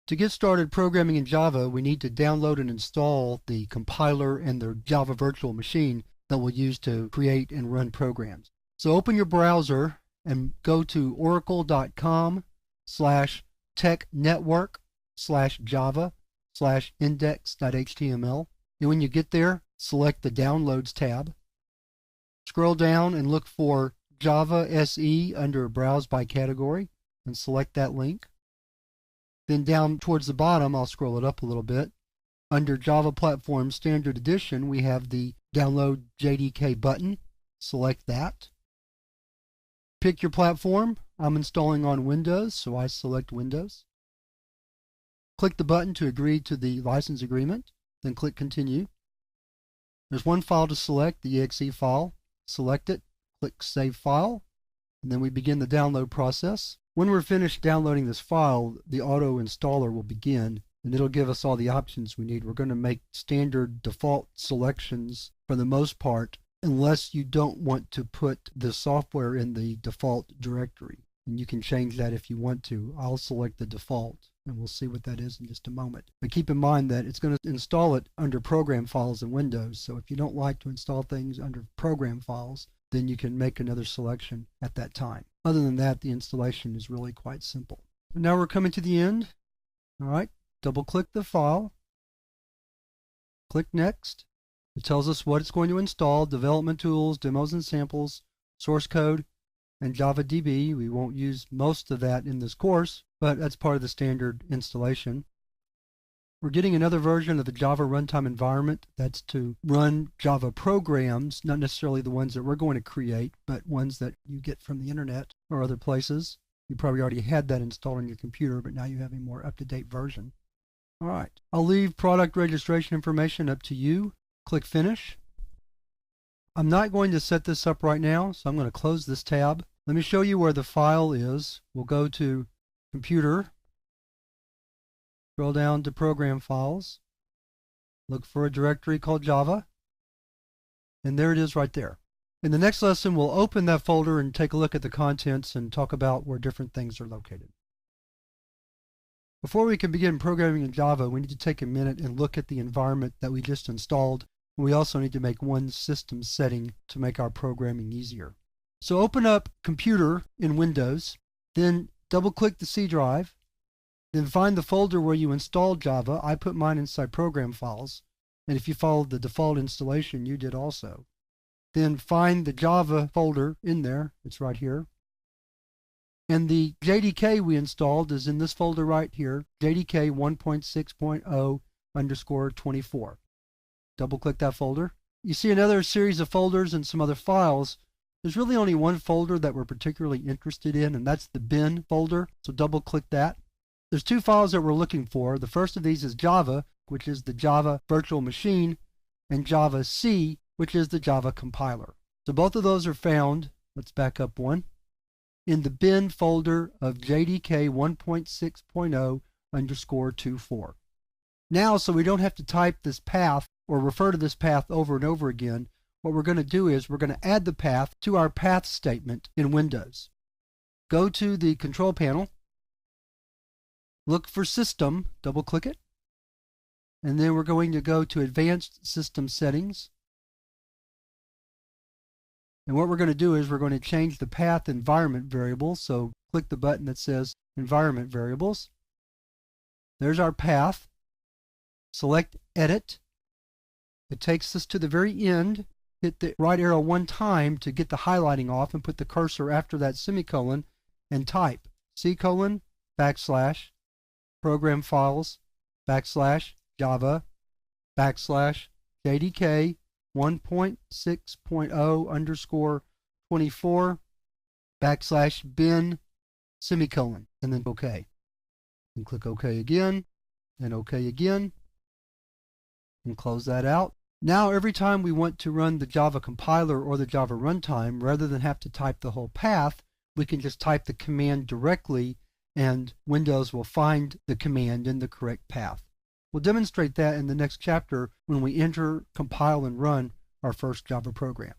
To get started programming in Java, we need to download and install the compiler and the Java virtual machine that we'll use to create and run programs. So open your browser and go to oracle.com/technetwork/java/index.html. And when you get there, select the Downloads tab. Scroll down and look for Java SE under Browse by Category and select that link. Then down towards the bottom, I'll scroll it up a little bit. Under Java Platform Standard Edition, we have the Download JDK button. Select that. Pick your platform. I'm installing on Windows, so I select Windows. Click the button to agree to the license agreement, then click Continue. There's one file to select, the exe file. Select it, click Save File, and then we begin the download process. When we're finished downloading this file, the auto installer will begin, and it'll give us all the options we need. We're going to make standard default selections for the most part, unless you don't want to put the software in the default directory. And you can change that if you want to. I'll select the default, and we'll see what that is in just a moment. But keep in mind that it's going to install it under program files in Windows. So if you don't like to install things under program files, then you can make another selection at that time. Other than that, the installation is really quite simple. Now we're coming to the end. All right, double click the file. Click Next. It tells us what it's going to install: development tools, demos and samples, source code, and JavaDB. We won't use most of that in this course, but that's part of the standard installation. We're getting another version of the Java runtime environment. That's to run Java programs, not necessarily the ones that we're going to create, but ones that you get from the internet or other places. You probably already had that installed on your computer, but now you have a more up-to-date version. All right, I'll leave product registration information up to you. Click Finish. I'm not going to set this up right now, so I'm going to close this tab. Let me show you where the file is. We'll go to Computer. Scroll down to Program Files. Look for a directory called Java. And there it is right there. In the next lesson, we'll open that folder and take a look at the contents and talk about where different things are located. Before we can begin programming in Java, we need to take a minute and look at the environment that we just installed. We also need to make one system setting to make our programming easier. So open up Computer in Windows, then double-click the C drive, then find the folder where you installed Java. I put mine inside Program Files, and if you followed the default installation, you did also. Then find the Java folder in there. It's right here. And the JDK we installed is in this folder right here, JDK 1.6.0_24. Double-click that folder. You see another series of folders and some other files. There's really only one folder that we're particularly interested in, and that's the bin folder. So double-click that. There's two files that we're looking for. The first of these is Java, which is the Java virtual machine, and Java C, which is the Java compiler. So both of those are found, let's back up one, in the bin folder of JDK 1.6.0_24. Now, so we don't have to type this path or refer to this path over and over again, what we're going to do is we're going to add the path to our path statement in Windows. Go to the control panel, look for System, double-click it, and then we're going to go to Advanced System Settings. And what we're going to do is we're going to change the path environment variable. So click the button that says Environment Variables. There's our path. Select Edit. It takes us to the very end. Hit the right arrow one time to get the highlighting off and put the cursor after that semicolon and type C:\\, Program Files, \Java, \JDK 1.6.0_24, \bin, semicolon, and then OK. And click OK again, and OK again, and close that out. Now every time we want to run the Java compiler or the Java runtime, rather than have to type the whole path, we can just type the command directly, and Windows will find the command in the correct path. We'll demonstrate that in the next chapter when we enter, compile, and run our first Java program.